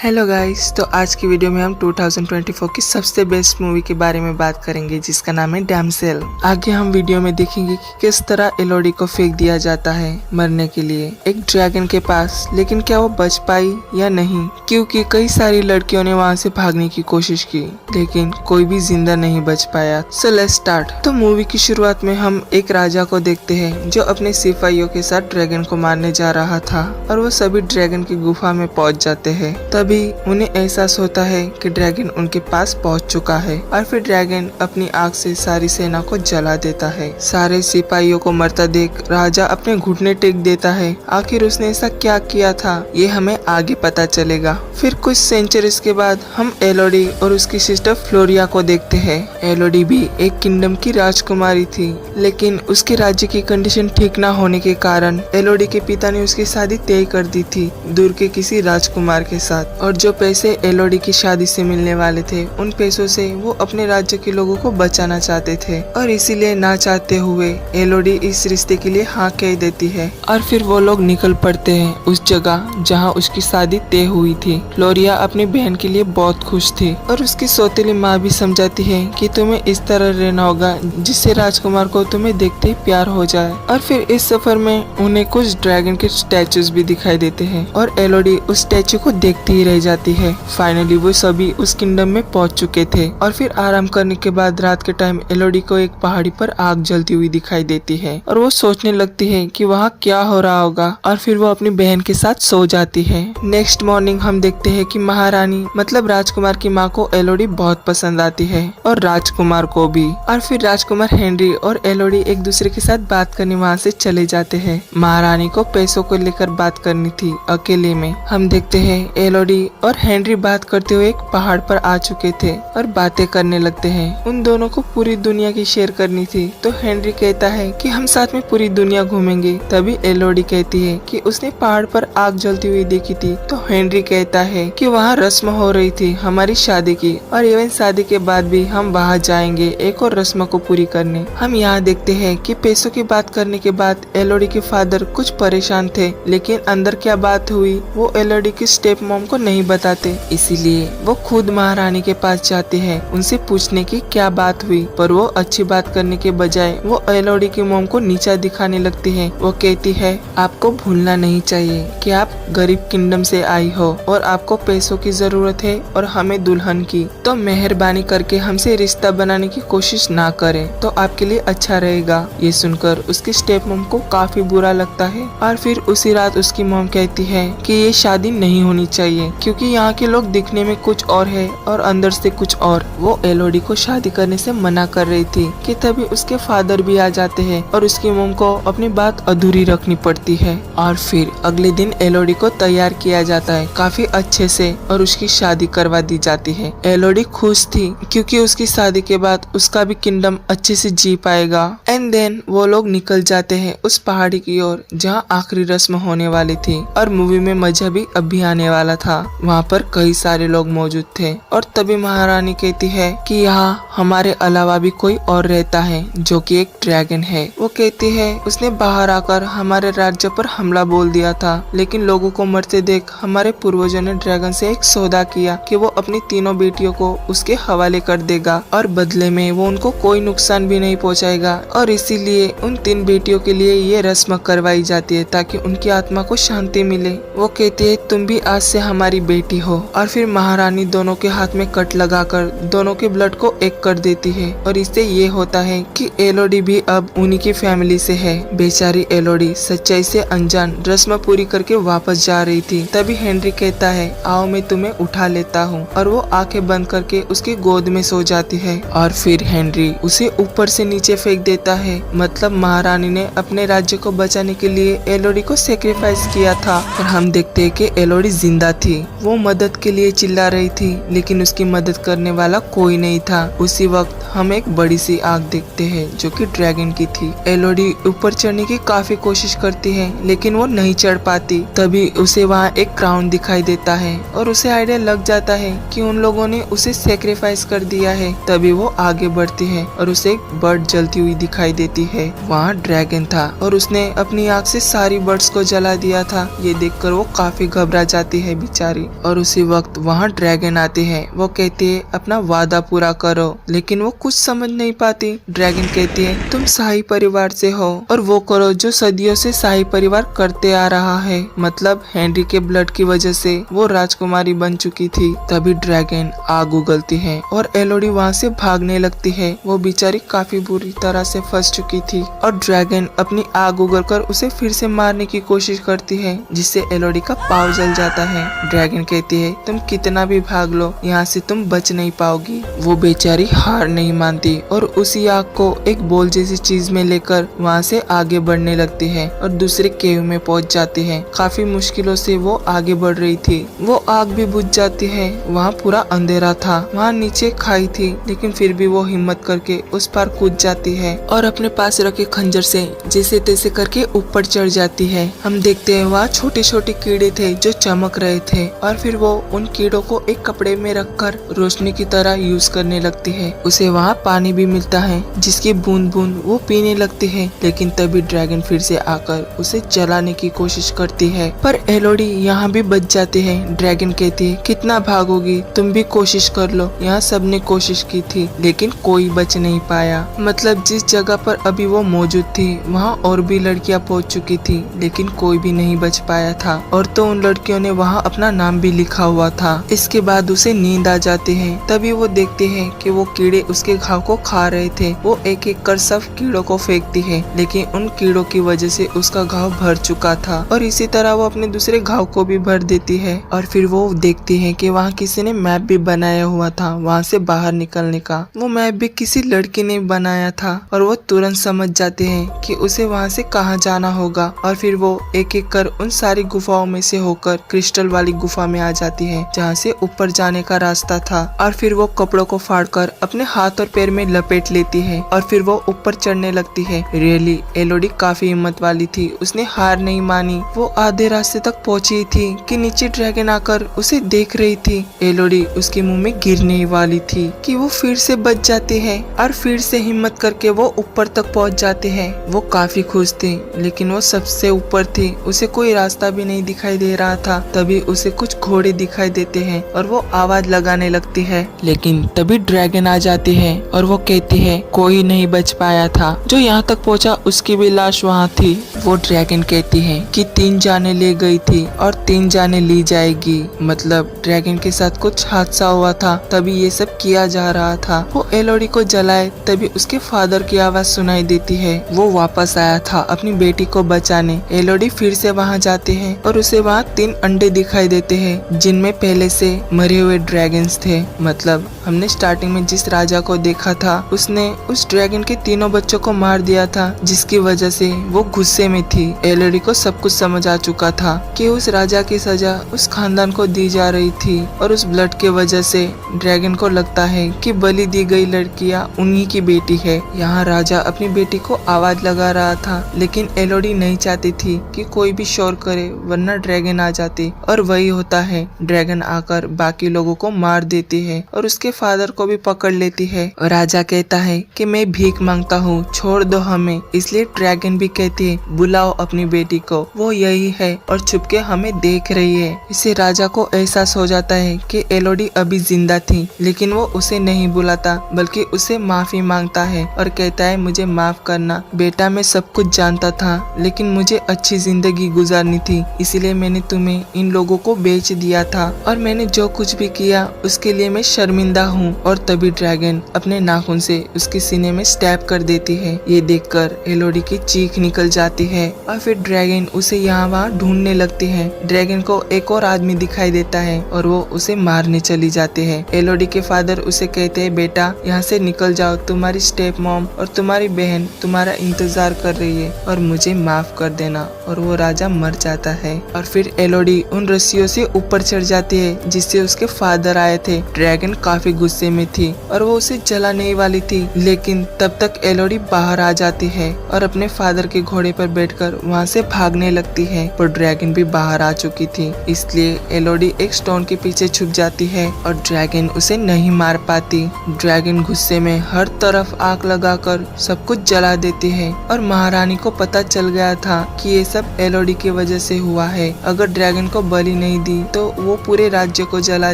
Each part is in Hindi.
हेलो गाइस, तो आज की वीडियो में हम 2024 की सबसे बेस्ट मूवी के बारे में बात करेंगे जिसका नाम है डैमसेल। आगे हम वीडियो में देखेंगे कि किस तरह एलोडी को फेंक दिया जाता है मरने के लिए एक ड्रैगन के पास, लेकिन क्या वो बच पाई या नहीं, क्योंकि कई सारी लड़कियों ने वहाँ से भागने की कोशिश की लेकिन कोई भी जिंदा नहीं बच पाया। So let's start. तो मूवी की शुरुआत में हम एक राजा को देखते हैं जो अपने सिपाहियों के साथ ड्रैगन को मारने जा रहा था और वो सभी ड्रैगन की गुफा में पहुंच जाते हैं। तभी उन्हें एहसास होता है कि ड्रैगन उनके पास पहुंच चुका है और फिर ड्रैगन अपनी आग से सारी सेना को जला देता है। सारे सिपाहियों को मरता देख राजा अपने घुटने टेक देता है। आखिर उसने ऐसा क्या किया था ये हमें आगे पता चलेगा। फिर कुछ सेंचुरीज के बाद हम एलोडी और उसकी सिस्टर फ्लोरिया को देखते हैं। एलोडी भी एक किंगडम की राजकुमारी थी, लेकिन उसके राज्य की कंडीशन ठीक न होने के कारण एलोडी के पिता ने उसकी शादी तय कर दी थी दूर के किसी राजकुमार के साथ, और जो पैसे एलोडी की शादी से मिलने वाले थे उन पैसों से वो अपने राज्य के लोगों को बचाना चाहते थे, और इसीलिए ना चाहते हुए एलोडी इस रिश्ते के लिए हाँ कह देती है और फिर वो लोग निकल पड़ते हैं उस जगह जहाँ उसकी शादी तय हुई थी। फ्लोरिया अपनी बहन के लिए बहुत खुश थी और उसकी सौतेली माँ भी समझाती है कि तुम्हें इस तरह रहना होगा जिससे राजकुमार को तुम्हें देखते ही प्यार हो जाए। और फिर इस सफर में उन्हें कुछ ड्रैगन के स्टैचूज भी दिखाई देते हैं और एलोडी उस स्टैचू को देखती ही रह जाती है। फाइनली वो सभी उस किंगडम में पहुंच चुके थे और फिर आराम करने के बाद रात के टाइम एलोडी को एक पहाड़ी पर आग जलती हुई दिखाई देती है और वो सोचने लगती है कि वहाँ क्या हो रहा होगा, और फिर वो अपनी बहन के साथ सो जाती है। नेक्स्ट मॉर्निंग हम देखते हैं कि महारानी मतलब राजकुमार की माँ को एलोडी बहुत पसंद आती है और राजकुमार को भी, और फिर राजकुमार हेनरी और एलोडी एक दूसरे के साथ बात करने वहाँ से चले जाते हैं। महारानी को पैसों को लेकर बात करनी थी अकेले में। हम देखते हैं एलोडी और हेनरी बात करते हुए एक पहाड़ पर आ चुके थे और बातें करने लगते हैं। उन दोनों को पूरी दुनिया की शेयर करनी थी, तो हेनरी कहता है कि हम साथ में पूरी दुनिया घूमेंगे। तभी एलोडी कहती है कि उसने पहाड़ पर आग जलती हुई देखी थी, तो हेनरी कहता है कि वहाँ रस्म हो रही थी हमारी शादी की, और इवन शादी के बाद भी हम वहाँ जाएंगे एक और रस्म को पूरी करने। हम यहाँ देखते हैं कि पैसों की बात करने के बाद एलोडी के फादर कुछ परेशान थे, लेकिन अंदर क्या बात हुई वो एलोडी की स्टेप मॉम को नहीं बताते, इसीलिए वो खुद महारानी के पास जाते हैं उनसे पूछने की क्या बात हुई। पर वो अच्छी बात करने के बजाय वो एलोडी की मॉम को नीचा दिखाने लगती है। वो कहती है आपको भूलना नहीं चाहिए कि आप गरीब किंगडम से आई हो और आपको पैसों की जरूरत है और हमें दुल्हन की, तो मेहरबानी करके हमसे रिश्ता बनाने की कोशिश ना करें तो आपके लिए अच्छा रहेगा। ये सुनकर उसकी स्टेप मॉम को काफी बुरा लगता है और फिर उसी रात उसकी मॉम कहती है कि ये शादी नहीं होनी चाहिए क्योंकि यहाँ के लोग दिखने में कुछ और है और अंदर से कुछ और। वो एलोडी को शादी करने से मना कर रही थी कि तभी उसके फादर भी आ जाते हैं और उसकी मॉम को अपनी बात अधूरी रखनी पड़ती है। और फिर अगले दिन एलोडी को तैयार किया जाता है काफी अच्छे से और उसकी शादी करवा दी जाती है। एलोडी खुश थी क्योंकि उसकी शादी के बाद उसका भी किंगडम अच्छे से जी पाएगा। एंड देन वो लोग निकल जाते हैं उस पहाड़ी की ओर जहाँ आखिरी रस्म होने वाली थी और मूवी में मजा भी अब भी आने वाला था। वहाँ पर कई सारे लोग मौजूद थे और तभी महारानी कहती है कि यहाँ हमारे अलावा भी कोई और रहता है जो कि एक ड्रैगन है। वो कहती है उसने बाहर आकर हमारे राज्य पर हमला बोल दिया था, लेकिन लोगों को मरते देख हमारे पूर्वजों ने ड्रैगन से एक सौदा किया कि वो अपनी तीनों बेटियों को उसके हवाले कर देगा और बदले में वो उनको कोई नुकसान भी नहीं पहुंचाएगा, और इसीलिए उन 3 बेटियों के लिए ये रस्म करवाई जाती है ताकि उनकी आत्मा को शांति मिले। वो कहती है तुम भी आज से हमारी बेटी हो, और फिर महारानी दोनों के हाथ में कट लगाकर दोनों के ब्लड को एक कर देती है और इससे ये होता है कि एलोडी भी अब उन्हीं की फैमिली से है। बेचारी एलोडी सच्चाई से अनजान रस्म पूरी करके वापस जा रही थी। तभी हेनरी कहता है आओ मैं तुम्हें उठा लेता हूँ, और वो आंखें बंद करके उसकी गोद में सो जाती है और फिर हेनरी उसे ऊपर से नीचे फेंक देता है। मतलब महारानी ने अपने राज्य को बचाने के लिए एलोडी को सेक्रीफाइस किया था और हम देखते हैं कि एलोडी जिंदा थी। वो मदद के लिए चिल्ला रही थी लेकिन उसकी मदद करने वाला कोई नहीं था। उसी वक्त हम एक बड़ी सी आग देखते हैं जो कि ड्रैगन की थी। एलोडी ऊपर चढ़ने की काफी कोशिश करती है लेकिन वो नहीं चढ़ पाती। तभी उसे वहाँ एक क्राउन दिखाई देता है और उसे आइडिया लग जाता है कि उन लोगों ने उसे सेक्रीफाइस कर दिया है। तभी वो आगे बढ़ती है और उसे एक बर्ड जलती हुई दिखाई देती है। वहाँ ड्रैगन था और उसने अपनी आग से सारी बर्ड्स को जला दिया था। ये देखकर वो काफी घबरा जाती है बेचारी। बेचारी। और उसी वक्त वहाँ ड्रैगन आते हैं। वो कहती है अपना वादा पूरा करो, लेकिन वो कुछ समझ नहीं पाती। ड्रैगन कहती है तुम शाही परिवार से हो और वो करो जो सदियों से शाही परिवार करते आ रहा है। मतलब हेनरी के ब्लड की वजह से वो राजकुमारी बन चुकी थी। तभी ड्रैगन आग उगलती है और एलोडी वहाँ से भागने लगती है। वो बेचारी काफी बुरी तरह से फंस चुकी थी और ड्रैगन अपनी आग उगलकर उसे फिर से मारने की कोशिश करती है, जिससे एलोडी का पाँव जल जाता है। ड्रैगन कहती है तुम कितना भी भाग लो, यहाँ से तुम बच नहीं पाओगी। वो बेचारी हार नहीं मानती और उसी आग को एक बॉल जैसी चीज में लेकर वहाँ से आगे बढ़ने लगती है और दूसरे केव में पहुँच जाती है। काफी मुश्किलों से वो आगे बढ़ रही थी। वो आग भी बुझ जाती है। वहाँ पूरा अंधेरा था, वहाँ नीचे खाई थी, लेकिन फिर भी वो हिम्मत करके उस पार कूद जाती है और अपने पास रखे खंजर से जैसे तैसे करके ऊपर चढ़ जाती है। हम देखते हैं वहाँ छोटे छोटे कीड़े थे जो चमक रहे थे और फिर वो उन कीड़ों को एक कपड़े में रखकर रोशनी की तरह यूज करने लगती है। उसे वहाँ पानी भी मिलता है जिसकी बूंद बूंद वो पीने लगती है, लेकिन तभी ड्रैगन फिर से आकर उसे जलाने की कोशिश करती है, पर एलोडी यहाँ भी बच जाती है। ड्रैगन कहती है कितना भागोगी, तुम भी कोशिश कर लो। यहाँ सबने कोशिश की थी लेकिन कोई बच नहीं पाया। मतलब जिस जगह पर अभी वो मौजूद थी वहाँ और भी लड़कियाँ पहुँच चुकी थी, लेकिन कोई भी नहीं बच पाया था। और तो उन लड़कियों ने वहाँ अपना नाम भी लिखा हुआ था। इसके बाद उसे नींद आ जाती है। तभी वो देखती है कि वो कीड़े उसके घाव को खा रहे थे। वो एक एक कर सब कीड़ों को फेंकती है, लेकिन उन कीड़ों की वजह से उसका घाव भर चुका था और इसी तरह वो अपने दूसरे घाव को भी भर देती है। और फिर वो देखती है कि वहाँ किसी ने मैप भी बनाया हुआ था वहाँ से बाहर निकलने का। वो मैप भी किसी लड़की ने बनाया था और वो तुरंत समझ जाते हैं कि उसे वहाँ से कहाँ जाना होगा। और फिर वो एक एक कर उन सारी गुफाओं में से होकर क्रिस्टल वाली गुफा में आ जाती है जहाँ से ऊपर जाने का रास्ता था। और फिर वो कपड़ों को फाड़कर अपने हाथ और पैर में लपेट लेती है और फिर वो ऊपर चढ़ने लगती है। रियली एलोडी काफी हिम्मत वाली थी, उसने हार नहीं मानी। वो आधे रास्ते तक पहुंची थी कि नीचे ड्रैगन आकर उसे देख रही थी। एलोडी उसके मुंह में गिरने वाली थी कि वो फिर से बच जाती है और फिर से हिम्मत करके वो ऊपर तक पहुंच जाते हैं। वो काफी खुश थी, लेकिन वो सबसे ऊपर थी, उसे कोई रास्ता भी नहीं दिखाई दे रहा था। तभी उसे कुछ घोड़े दिखाई देते हैं और वो आवाज लगाने लगती है, लेकिन तभी ड्रैगन आ जाती है और वो कहती है कोई नहीं बच पाया था, जो यहाँ तक पहुँचा उसकी भी लाश वहाँ थी। वो ड्रैगन कहती है कि 3 जाने ले गई थी और 3 जाने ली जाएगी। मतलब ड्रैगन के साथ कुछ हादसा हुआ था, तभी ये सब किया जा रहा था। वो एलोडी को जलाए तभी उसके फादर की आवाज सुनाई देती है। वो वापस आया था अपनी बेटी को बचाने। एलोडी फिर से वहाँ जाते हैं और उसे वहाँ 3 अंडे दिखाई देते हैं जिनमें पहले से मरे हुए ड्रैगन्स थे। मतलब हमने स्टार्टिंग में जिस राजा को देखा था उसने उस ड्रैगन के तीनों बच्चों को मार दिया था, जिसकी वजह से वो गुस्से में थी। एलोडी को सब कुछ समझ आ चुका था कि उस राजा की सजा उस खानदान को दी जा रही थी और उस ब्लड के वजह से ड्रैगन को लगता है कि बलि दी गई लड़कियां उन्हीं की बेटी है। यहाँ राजा अपनी बेटी को आवाज लगा रहा था, लेकिन एलोडी नहीं चाहती थी कि कोई भी शोर करे वरना ड्रैगन आ जाती। और वही होता है, ड्रैगन आकर बाकी लोगों को मार देती है और उसके फादर को भी पकड़ लेती है। और राजा कहता है कि मैं भीख मांगता हूँ, छोड़ दो हमें। इसलिए ड्रैगन भी कहती है बुलाओ अपनी बेटी को, वो यही है और छुपके हमें देख रही है। इससे राजा को एहसास हो जाता है कि एलोडी अभी जिंदा थी, लेकिन वो उसे नहीं बुलाता बल्कि उसे माफी मांगता है और कहता है मुझे माफ करना बेटा, मैं सब कुछ जानता था लेकिन मुझे अच्छी जिंदगी गुजारनी थी, इसलिए मैंने तुम्हें इन लोगों को बेच दिया था और मैंने जो कुछ भी किया उसके लिए मैं शर्मिंदा हूँ। और तभी ड्रैगन अपने नाखून से उसके सीने में स्टैब कर देती है। ये देखकर एलोडी की चीख निकल जाती है और फिर ड्रैगन उसे यहाँ वहाँ ढूंढने लगती है। ड्रैगन को एक और आदमी दिखाई देता है और वो उसे मारने चली जाती है। एलोडी के फादर उसे कहते हैं बेटा यहाँ से निकल जाओ, तुम्हारी स्टेप मॉम और तुम्हारी बहन तुम्हारा इंतजार कर रही है और मुझे माफ कर देना। और वो राजा मर जाता है और फिर एलोडी उन रस्सियों से ऊपर चढ़ जाती है जिससे उसके फादर आए थे। ड्रैगन काफी गुस्से में थी और वो उसे जलाने वाली थी, लेकिन तब तक एलोडी बाहर आ जाती है और अपने फादर के घोड़े पर बैठकर वहाँ से भागने लगती है, पर ड्रैगन भी बाहर आ चुकी थी। इसलिए एलोडी एक स्टोन के पीछे छुप जाती है और ड्रैगन उसे नहीं मार पाती। ड्रैगन गुस्से में हर तरफ आग लगाकर सब कुछ जला देती है और महारानी को पता चल गया था कि ये सब एलोडी की वजह से हुआ है। अगर ड्रैगन को बलि नहीं दी तो वो पूरे राज्य को जला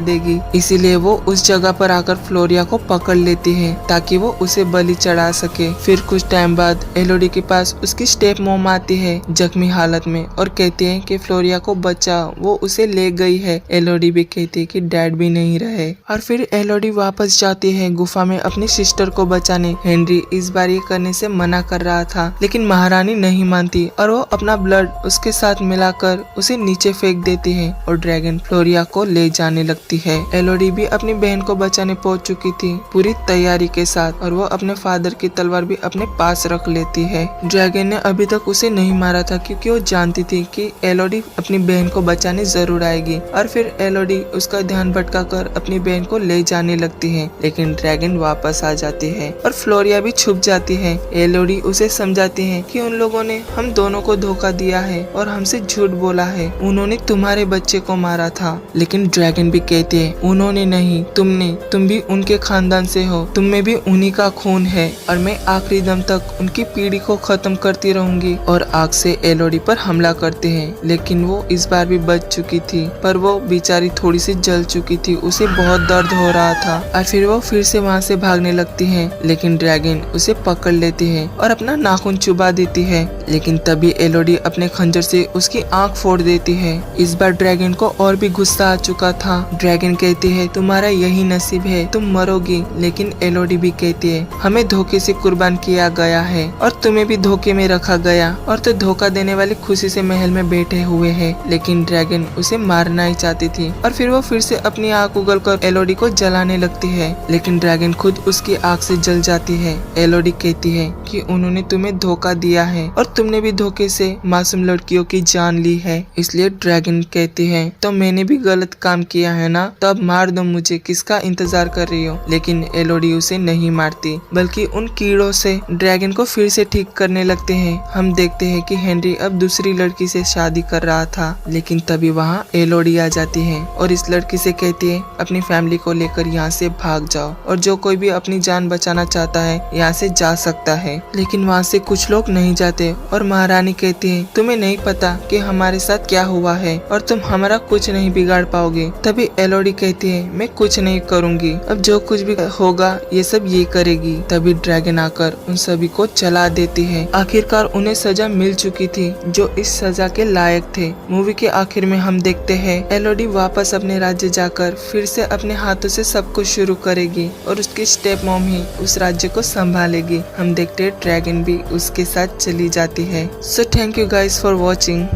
देगी। इसीलिए वो उस जगह पर आकर फ्लोरिया को पकड़ लेती है ताकि वो उसे बलि चढ़ा सके। फिर कुछ टाइम बाद एलोडी के पास उसकी स्टेप मॉम आती है जख्मी हालत में और कहती है कि फ्लोरिया को बचा, वो उसे ले गई है। एलोडी भी कहती है कि डैड भी नहीं रहे। और फिर एलोडी वापस जाती है गुफा में अपनी सिस्टर को बचाने। हेनरी इस बार ये करने से मना कर रहा था, लेकिन महारानी नहीं मानती और वो अपना ब्लड उसके साथ मिलाकर उसे नीचे फेंक देती है और ड्रैगन फ्लोरिया को ले जाने लगती है। एलोडी भी अपनी बहन को बचाने पहुंच चुकी थी पूरी तैयारी के साथ और वो अपने फादर की तलवार भी अपने पास रख लेती है। ड्रैगन ने अभी तक उसे नहीं मारा था क्योंकि वो जानती थी कि एलोडी अपनी बहन को बचाने जरूर आएगी। और फिर एलोडी उसका ध्यान भटकाकर अपनी बहन को ले जाने लगती है, लेकिन ड्रैगन वापस आ जाती है और फ्लोरिया भी छुप जाती है। एलोडी उसे समझाती है कि उन लोगों ने हम दोनों को धोखा दिया है और हमसे झूठ बोला है। उन्होंने तुम्हारे बच्चे को मारा था। लेकिन ड्रैगन भी कहते हैं उन्होंने नहीं, तुमने, तुम भी उनके खानदान से हो, तुम में भी उन्हीं का खून है और मैं आखिरी दम तक उनकी पीढ़ी को खत्म करती रहूंगी। और आग से एलोडी पर हमला करते हैं, लेकिन वो इस बार भी बच चुकी थी, पर वो बेचारी थोड़ी सी जल चुकी थी, उसे बहुत दर्द हो रहा था। और फिर वो फिर से वहाँ से भागने लगती है, लेकिन ड्रैगन उसे पकड़ लेती है और अपना नाखून चुबा देती है। लेकिन तभी एलोडी अपने खंजर से उसकी आंख फोड़ देती है। इस बार ड्रैगन को और भी गुस्सा आ चुका था। ड्रैगन कहती है तुम्हारा यही नसीब है, तुम मरोगी। लेकिन एलोडी भी कहती है हमें धोखे से कुर्बान किया गया है और तुम्हें भी धोखे में रखा गया, और तो धोखा देने वाली खुशी से महल में बैठे हुए है। लेकिन ड्रैगन उसे मारना ही चाहती थी और फिर वो फिर से अपनी आग उगलकर एलोडी को जलाने लगती है, लेकिन ड्रैगन खुद उसकी आग से जल जाती है। एलोडी कहती है कि उन्होंने तुम्हें धोखा दिया है और तुमने भी धोखे से मासूम लड़कियों की जान ली है। इसलिए ड्रैगन कहती है तो मैंने भी गलत काम किया है ना, तब मार दो मुझे, किसका इंतजार कर रही हो। लेकिन एलोडी उसे नहीं मारती, बल्कि उन कीड़ों से ड्रैगन को फिर से ठीक करने लगते हैं। हम देखते हैं कि हेनरी अब दूसरी लड़की से शादी कर रहा था, लेकिन तभी वहाँ एलोडी आ जाती है और इस लड़की से कहती है अपनी फैमिली को लेकर यहाँ से भाग जाओ और जो कोई भी अपनी जान बचाना चाहता है यहाँ से जा सकता है। लेकिन वहाँ से कुछ लोग नहीं जाते और महारानी कहती है तुम्हें नहीं पता कि हमारे साथ क्या हुआ है और तुम हमारा कुछ नहीं बिगाड़ पाओगे। तभी एलोडी कहती है मैं कुछ नहीं करूँगी, अब जो कुछ भी होगा ये सब ये करेगी। तभी ड्रैगन आकर उन सभी को जला देती है। आखिरकार उन्हें सजा मिल चुकी थी जो इस सजा के लायक थे। मूवी के आखिर में हम देखते हैं एलोडी वापस अपने राज्य जाकर फिर से अपने हाथों से सब कुछ शुरू करेगी और उसकी स्टेप मॉम ही उस राज्य को संभालेगी। हम देखते हैं ड्रैगन भी उसके साथ चली जाती है। So thank you guys for watching.